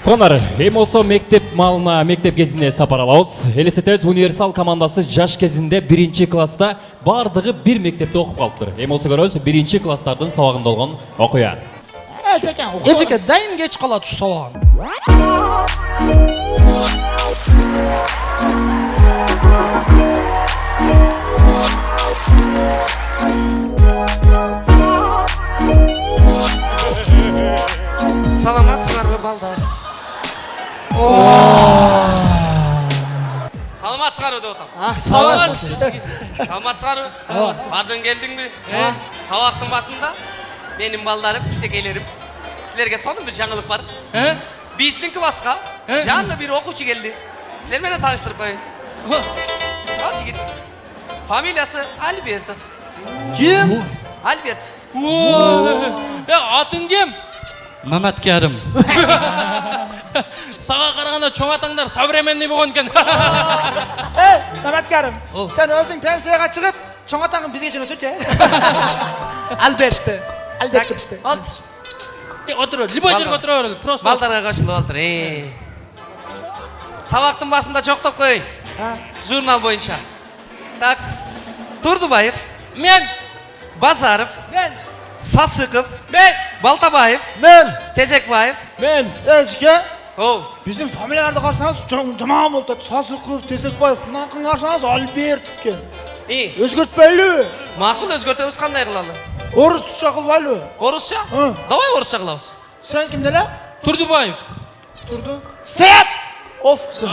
Конар, эмосо мектеп малына мектеп кезінде сапаралауыз. Элестетебиз, универсал командасы жаш кезінде 1-класста бардығы бір мектепте оқып қалыптыр. Эмосо көрөбүз 1-класстардын сабагында болгон окуя. Эжеке, дайым кеч калат ушу сабагын. Саламатсыңарбы балдар? Саламатсыңарбы деп атам. Саламатсыңарбы? Бардың келдиңби? Сабактын башында менин балдарым, иштекейлерим. Силерге сонун бир жаңылык бар. 5-класска жаңы бир окуучу келди. Силер менен тааныштырып коеюн. Ал жигит. Фамилиясы Альбертов. Ким? Альбертов. Атын кем? Мамат Кәрім. Саға қарағанда чоң атаңдар современный болған екен. Мамат Кәрім, сен өзің пенсияға шығып, чоң атаңын бізге жеңе түрче. Альбертті. Альбертті. Алтыш. Отыр, любой жерге отыр өріл, просто. Балдарға қашылып отыр. Сабақтың басында жоқтап қой. Журнал бойынша. Так, Турдубаев. Мен. Базаров. Мен. Сасықов. Мен. Балтабаев. Мен. Тезекбаев. Мен. Жеке, Оу. біздің фамилияларды қарсаңыз жаман болды. Сасықов, Тезекбаев, мынақын қарсаңыз Альбертов кен. Өзгертпейлі. Мақұл өзгертеміз қандай қылалы? Орысша қылбайлы. Орысша? Давай орысша қылабыз. Сен кімделі? Турдубаев. Тұрды. Стоят! Офсың.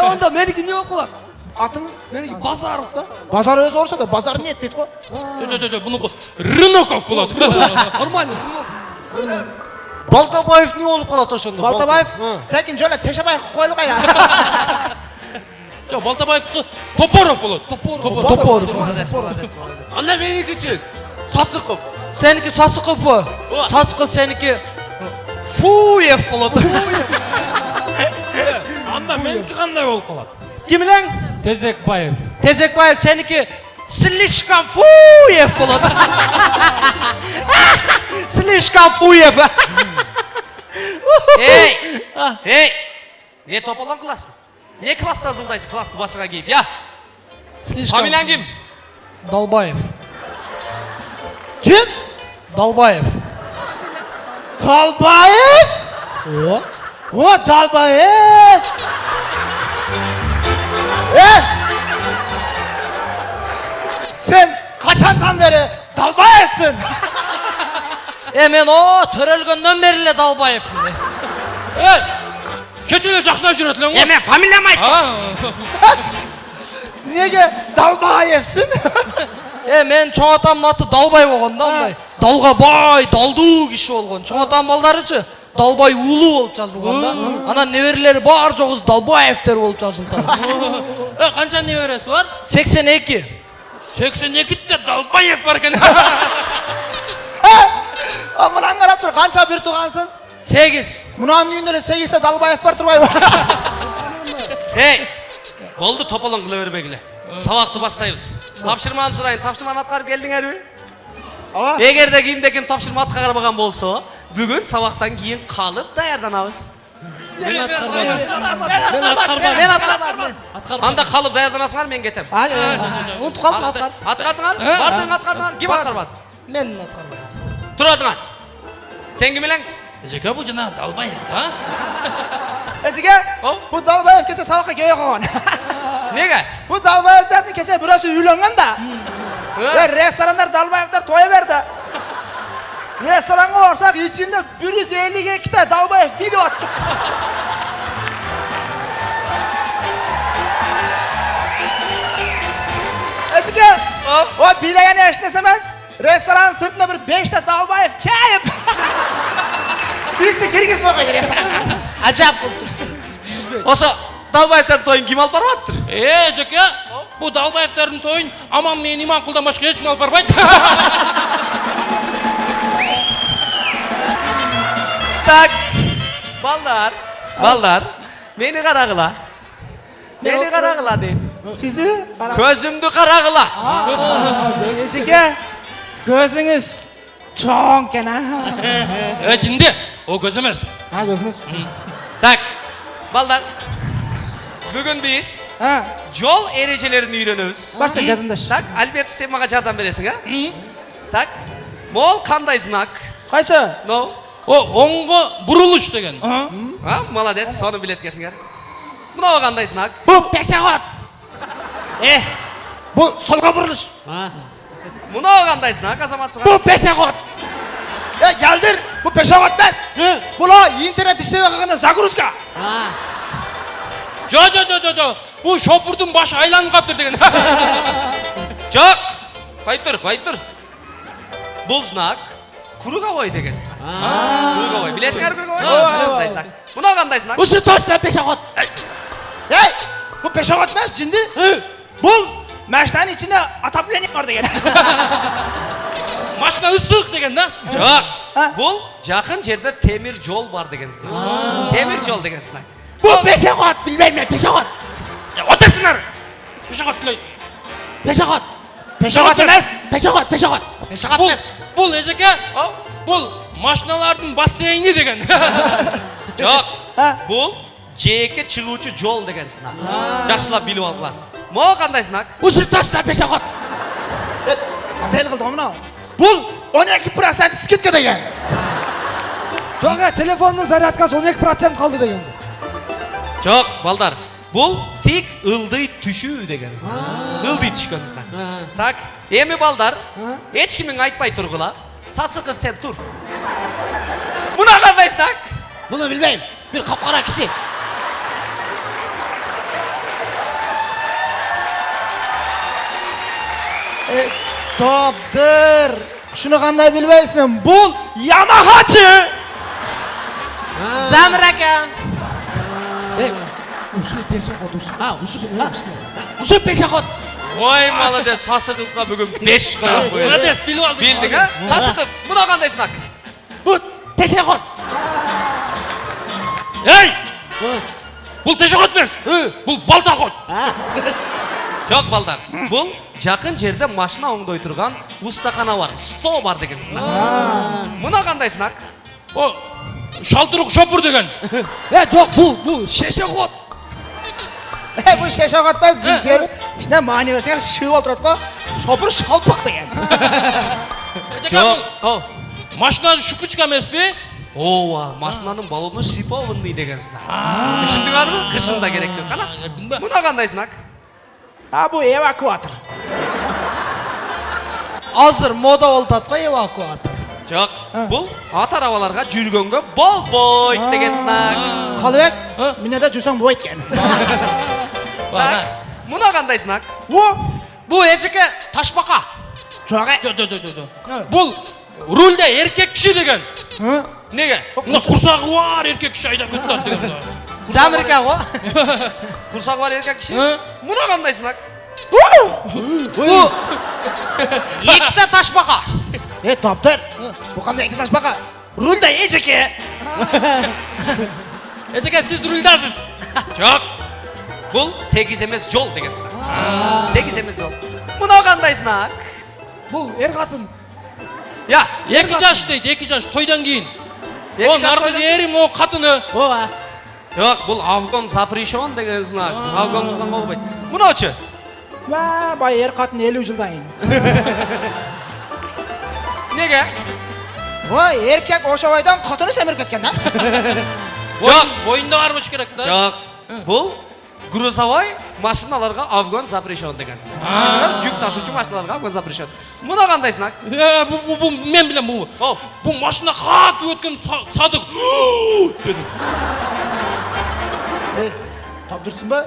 Онда менікі не оқылады? Атың? Менікі Базаров да. Базар өзі орысша да, базар не етпейді ғой. Бұны Рыноков болады. Нормально. Балтабаев не болып қалады ошондо? Балтабаев? Сәкін жолы Тешебаев қойлы қайда. Балтабаев Топоров болады. Топоров. Молодец, молодец, молодец. Анда меники че? Сасықов. Сенікі Сасықов ба? Сасықов сенікі Фуев болады. Анда менікі қандай болып қалады? Кімілең? Тезекбаев. Тезекбаев сенікі Слишком Фуев болады. Слишком Фуев. Ей! Не тополон классын? Не класста азылдайсың, классты басыға кейіп, я? Фамилияң кім? Далбаев. Кім? Далбаев. Далбаев? О, Далбаев! Сен қачандан бері Далбаевсың? Мен төрелгөндөн беріле Далбаевмын. Кечеле жақшына жүретілен ғой? Мен фамилиям айттым. Неге Далбаевсың? Мен чоң атамның аты Далбай болған да, ондай. Далға бай, далду киши болған. Чоң атам балдарычы Далбай улу болып жазылған да. Ана неберлері бар жоғыз Далбаевтер болып жазылған. Қанша небересі бар? 82. 82-те Далбаев бар екен. Мұнан қарап тұр, қанша бір туғансың? 8. Мұнан үйіндері 8-те Далбаев бар тұрбай. Болды тополон қылы өрбегілі. Сабақты бастайбыз. Тапшырманы сұрайын, тапшырманы атқарып келдің әрі? Егер де кимде ким тапшырма атқарбаған болса, бүгін сабақтан кейін қалып даярданабыз. Мен атқармадым. Анда қалып даярданасыңар, мен кетем. Ұнтып қалдым атқарып. Атқардыңар? Бардың атқардыңар? Ким атқарбады? Мен атқармадым. Тұратыңар. Сен кім елең? Жеке бұл жана Далбаев, а? Әжіге, бұл Далбаев кеше сабаққа кеуе қоған. Неге? Бұл Далбаевтардың кеше бірасы үйленген да. Ресторандар Далбаевтар тойы берді. Ресторанға барсақ, içinde 152 Далбаев биліп атты. Әжіге, о билеген ешнесемez, restoran sırtında bir 5 Далбаев keyip. Бізді кіргіз болғайды ресторанға. Ажап қылып тұрсың. Ошо Далбаевтардың тойын ким алып барып аттыр? Жеке, бұл Далбаевтардың тойын аман мен иман қылдан башқа ешкім алып барбайды. Так, балдар, мені қарағыла. Мені қарағыла дейін. Сізді? Көзімді қарағыла. Жеке, көзіңіз чоң кен, Жінде, О көз емес. Ha gözümüz. Так, балдар. Бүгін біз Ha. жол ережелерін үйренеміз. Bak sen jardımdaş. Так, Альберт, сен маған жардам бересің, а? Так, мол қандай знак? Kaysa? No? О, оңға бұрылыш деген. А, молодец, соны білет кесіңер. Мынау қандай знак? Bu peşakot. Bu solga buruluş. Мынау қандай знак, азаматсың? Bu peşakot. Geldir. Bu peşakot bes. Bu la internet işleve kalkanda загрузка. Жо. Бұл шопырдың башы айланып қаптыр деген. Жоқ, қойып тұр. Бұл знак круговой деген знак. Круговой, білесіңер круговой? Осындай знак. Мынау қандай знак? Bu точно peşakot. Hey, bu peşakot bes şimdi. Bu мәштәнің içinde отопление var деген. Машина ысық деген, да? Жоқ, Ha? бұл жақын жерде темір жол бар деген знак. Темір жол деген знак. Bu peşakot bilmem ne peşakot. Отырсыңар. Пешоход тілей. Peşakot. Peşakot emez. Peşakot. Бұл ежеке, О, бұл машиналардың бассейні деген. жоқ, Ha? бұл жеке шығушы жол деген знак. Жақсылап біліп алғылар. Мынау қандай знак? Bu точно peşakot. Ataylı kıldı onu. Bu 12% skidka деген. Жоқ, телефонның зарядкасы 12% қалды деген. Жоқ, балдар. Бұл тек ылдый түшүү деген знак. Ылдый түшкен знак. Так, эми балдар, ешкімің айтпай тұрғыла. Сасықов сен тұр. Мына қандай знак? Bunu bilmeyim. Bir kapkara kişi. Topdur. Şunu kanday bilmeysin. Bul Yamahacı. Замракан. Уши пешеход, уши. Usul peşakot. Ой, молодец, Сасықовқа бүгін 5 қойып қойды. Молодец, біліп алдың. Білдің, а? Сасықов, мына қандай знак? Bu peşakot. Ей! Бұл тешоход емес. Бұл балтаход. Жоқ, балдар. Бұл жақын жерде машина оңдой тұрған ұстахана бар. Сто бар деген знак. Мына қандай знак? О, шалтырық шопыр деген. Жоқ, бұл шешеход. Bu şeşakot bez cinsiyeri. İşte mani versen şığı oturat ko. Şopur şalpık деген. Жоқ. О, Машина шүпічка емес пе? ооа, машинаның баллоны шипованный деген знак. Түсіндіңер ме? Қышында керек деп. Қана. Көрдің бе? Мына қандай знак? Ha bu evakuatör. Азыр мода болтат қой эвакуатор. Жоқ. Бұл ат арабаларға жүргенге бол деген знак. Kalıbek. Minede cüsen bu etken. Так, мына қандай знак? Bu. Бұл ежеке ташбақа. Çoğe. Жо. Бұл рульде еркек кіші деген. Неге? Мына құрсағы бар еркек кіші айдап кетті деген. Замрика ғой. Құрсағы бар еркек кіші. Мына қандай знак? Бұл екіті ташбақа. Topdur. Bu kanday iki taş baka. Rulda eceki. Ежеке, сіз рульдасыз. Жоқ. Бұл тегіз емес жол деген знак. Тегіз емес жол. Мына қандай знак? Бұл ер қатын. Я, Екі жаш дейді, екі жаш, тойдан кейін. Екі О, жас нарқыз тойдан- ерім, о, қатыны. Ova. жоқ, бұл Афган запрещен деген знак. Афган болған болмайды. Мынау ше? Va bay er katın 50 yıldayın. Неге? Vay erkek oşavaydan katını semirip ketken ha. Жоқ. Бойында бармыш керек та. Жоқ. Бұл грузовой машиналарға Афган запрещен деген знак. Түсіндіңдер? Жүк ташушы машиналарға Афган запрещен. Мына қандай знак? Бұл мен білем бұл. О, Бұл машина қатты өткен садық. Деді. Tapdırsın be.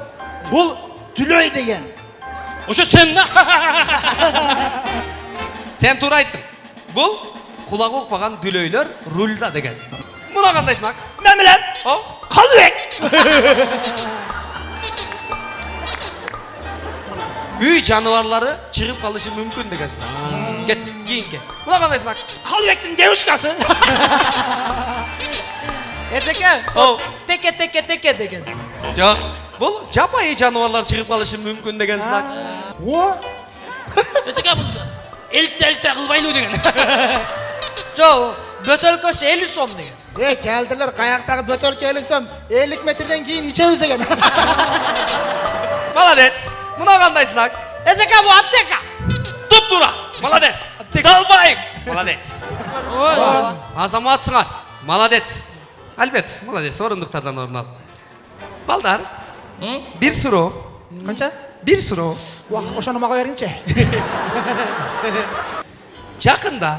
Bul Tülöy degen. Оша сен да? сен тура айттың. Бұл құлағы оқпаған дүлейлер рульда деген. Мына қандай знак? Ben bilem. О, Kalıbek. үй жануарлары шығып қалышы мүмкін деген знак. Кеттік, кейін кет. Мына қандай знак? Kalıbek'tin devuşkası. Ежеке О, теке деген. жоқ. Бұл жапайы жануарлар шығып қалышы мүмкін деген знак. O. Ежеке бұл әлті қылбайлы деген. Жоқ, бөтелкөсі 50 сом деген. Keldiler qayoqdagi bötölke eliksem 50 metreden keyin içemiz degen. Молодец. Мына кандайсың ак? Эжеке bu аптека. Туп-тура. Молодец. Далбаев. Молодец. Азаматсыңар. Молодец. Альберт, молодец. Орындыктардан орун ал. Балдар. Бир суроо. Qancha? Бир суроо. Vah, oşanu mağa verinçe. Жакында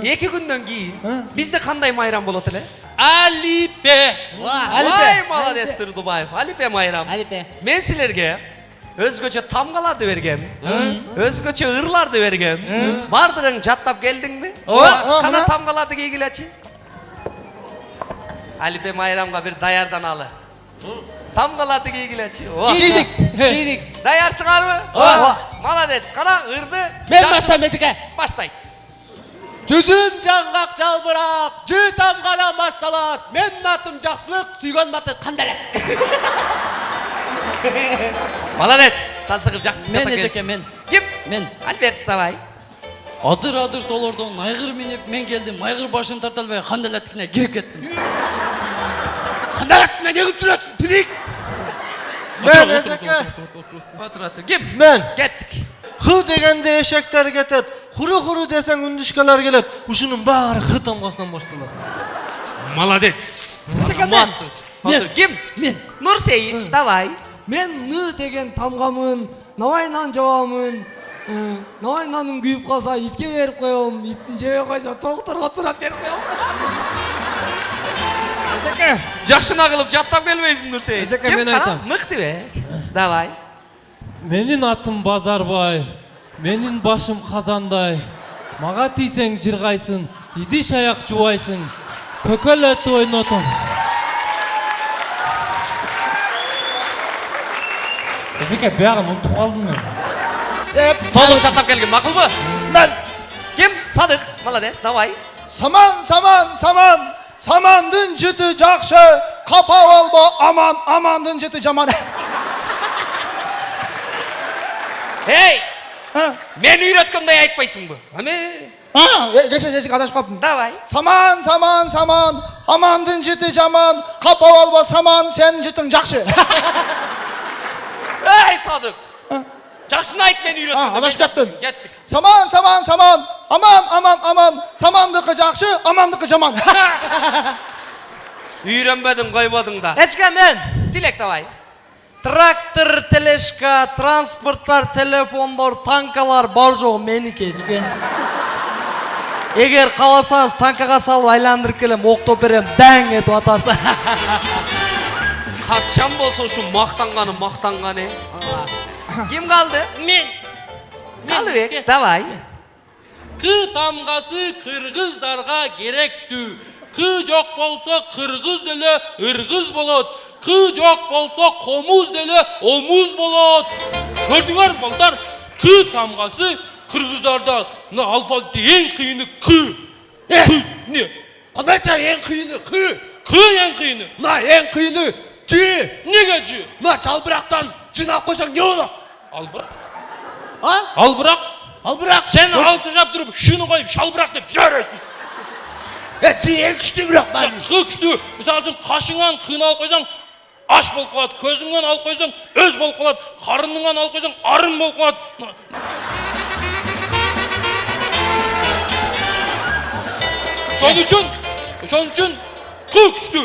2 күндөн кийин бизде кандай майрам болот эле? Алипе. Ай, молодец Турдубаев. Алипе майрам. Алипе. Мен силерге өзгөчө тамгаларды бергем. Өзгөчө ырларды бергем. Бардыгың жаттап келдиңби? Кана тамгаларды кийгилечи. Алипе майрамга бир даярданалы. Тамгаларды кийгилечи. Giydik. Даярсыңарбы? Молодец. Кана ырды. Ben baştan Ejeke. Баштайт. Жүзім жаңғақ жалбырақ, жүй тамғадан басталат. Менің атым жақсылық, сүйген аты қандалап. Молодец. Сасыгып жак. Мен Эжеке, мен. Ким? Мен. Альберт, вставай. Адыр толордон айгыр минип мен келдим. Айгыр башын тарта албай кандалаттыкына кирип кеттим. Қандалаттықына не күтіп жүресің, пирик? Ben Ejeke. Отур, отур. Ким? Ben. Кеттик. Hı degende eşekler ketet. Huru desen ündüşkeler gelet. Uşunun bari hı tamgasından başladı. Молодец. Азаматсың. Отур. Ким? Мен. Нурсейит, давай. Мен ны деген тамгамын, навайнан жабамын. Навайнаным күйүп калса итке берип коем, итин жебей койсо токторго турат берип коем. Эжеке, Жакшына кылып жаттап келбейсиң, Нурсейит. Эжеке, Ким? мен Кара, айтам. Мыкты бе. Давай. Менин атым Базарбай. Менин башым казандай. Мага тийсең жыргайсың, идиш аяк жубайсың. Көкөлөтү ойнотом. Эжеке, биягын унутуп калдым мен. Толук жаттап келген, макулбу? Ben. Ким? Садык. Молодец, давай. Saman. Samandın jütü jakşı, kapap alba aman, amandın jütü jaman. Эй! Ha? Мен үйрөткөндөй айтпайсыңбы? Аме. Geçecek adaş kapım. Давай. Saman, amandın jütü jaman, kapap alba saman, sen jütün jakşı. Эй, Садык. Жакшыны айт, мен үйрөткөндө. Адаш кеттим. Кеттик. Saman, aman, samandıkı jakşı, amandıkı jaman. Үйрөнбөдүң, койбодуң да. Ejeke men. Тилек, давай. Traktör, teleshka, transportlar, telefonlar, tankalar бар жоқ меники Ejeke. Егер қаласаңыз танкаға салып айландырып келем, оқтоп берем, даң етіп атасы. Качан болсо ушу мактанганы. Ким калды? Мен. Калыбек, давай. Кы тамгасы кыргыздарга керектүү. Кы жок болсо кыргыз деле ыргыз болот. Кы жок болсо комуз деле омуз болот. Көрдүңөр балдар? Кы тамгасы кыргыздарда алфавитте эң кыйыны кы. Кы не? Қандайша ең қиыны қы, Кы эң кыйыны. мына ең қиыны жи. Неге жи? Мына жалбырақтан жинап қойсаң не болады? Албырақ. А? Албырақ. Албырақ. Сен алты жап тұрып, шыны қойып, шалбырақ деп жүресіз. Жи ең күшті бірақ бәрі. Кы күшті. Мысалы үшін қашыңнан қыны алып қойсаң, аш болып қалады. Көзіңнен алып қойсаң, өз болып қалады. Қарыныңнан алып қойсаң, арын болып қалады. Шон үшін кы күшті.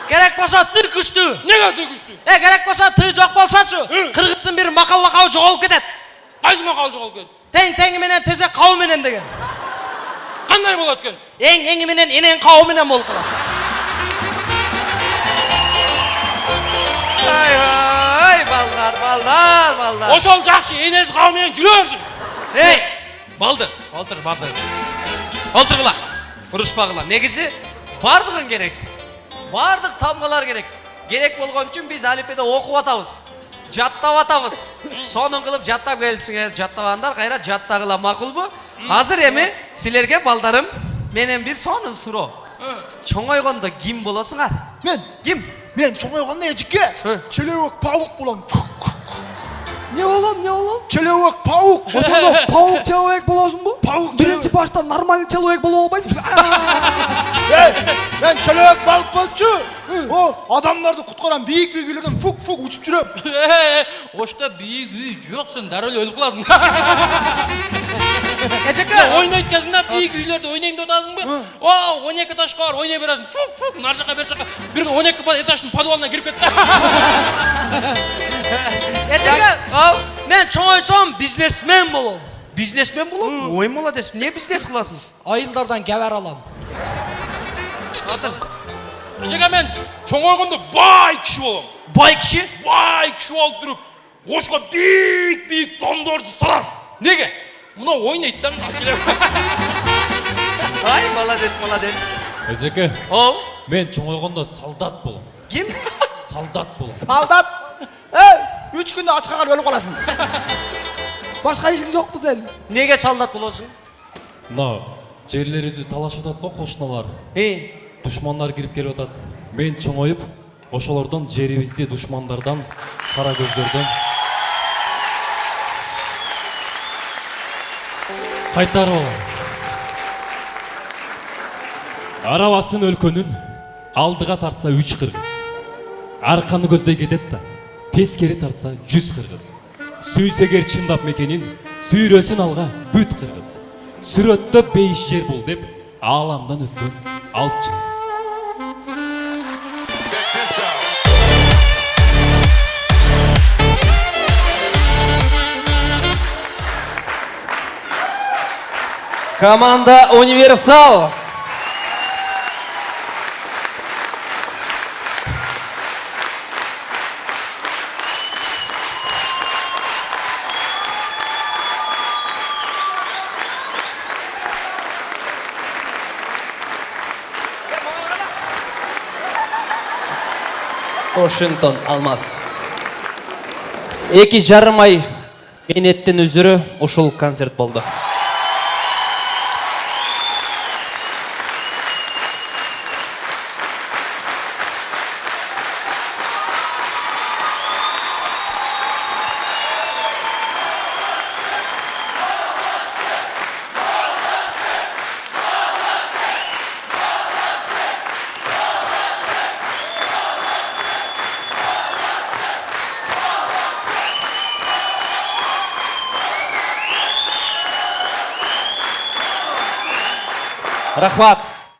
Керек болса ты күшті. Неге ты күшті? Керек болса ты жоқ болсачы, қырғыздың бір мақал лақауы жоғалып кетеді. Қайсы мақал жоғалып кетті? Тең менен тезе қауы менен деген. Қандай болады екен? Ең менен енең қауы менен болып қалады. Ай, балдар. Ошол жақшы енесі қауымен жүрерсің. Эй, балды. Олтыргыла. Урушпагыла. Негизи бардыгын керексиз. Бардык тамгалар керек. Керек болгон үчүн биз алипеде окуп атабыз. Жаттап атабыз. Сонун кылып жаттап келсиңер, жаттабандар кайра жаттагыла, макулбу? Азыр эми силерге балдарым менен бир сонун суроо. Чоңойгондо ким болосуңар? Men. Ким? Men çoğmayğanda Ejeke. Çelewek pavuk bulam. Не болом, не болом? Человек паук. Ошондо паук человек болосуңбу? Паук Биринчи баштан нормальный человек боло албайсыңбы? Мен человек балык болчу. О, адамдарды куткарам, бийик үйлөрдөн фук учуп жүрөм. Ошта бийик үй жок, сен дарыл өлүп каласың. Эжеке. Ойнойт кезинде бийик үйлөрдө ойнойм деп атасыңбы? О, 12 этаж бар, ойной бересиң. Фук, нар жака бер жака. Бир 12 этаждын подвалына кирип кетти. Эжеке. Мен чоңойсом бизнесмен болом. Бизнесмен болом? Ой, молодец. Не бизнес кыласың? Айылдардан кебер алам. Эжеке мен чоңойгондо бай киши болом. Бай киши? Бай киши болуп туруп, ошко бийик домдорду салам. Неге? Мына ойнойт да акчалар. Ай, молодец, молодец. Эжеке, О, мен чоңойгондо солдат болом. ким? Солдат болом. Солдат. 3 күндө ачка калып өлүп каласың. Башка ишиң жокпу сен? Неге солдат болосуң? Мына жерлерибизди талашып атат го кошуналар. Душмандар кирип келип атат. Мен чоңоюп, ошолордон жерибизди душмандардан, кара көздөрдөн кайтарып алам. Арабасын өлкөнүн алдыга тартса 3 кыргыз. Арканы көздөй кетет да, тескери тартса 100 кыргыз. Сүйсегер чындап мекенин, сүйрөсүн алга бүт кыргыз. Сүрөттө 5 жер бул деп, ааламдан өткөн алып чыгыз. Команда Универсал. Washington Алмаз. 2,5 ай мейнеттен үзүрү ушул концерт болду. Рахмат.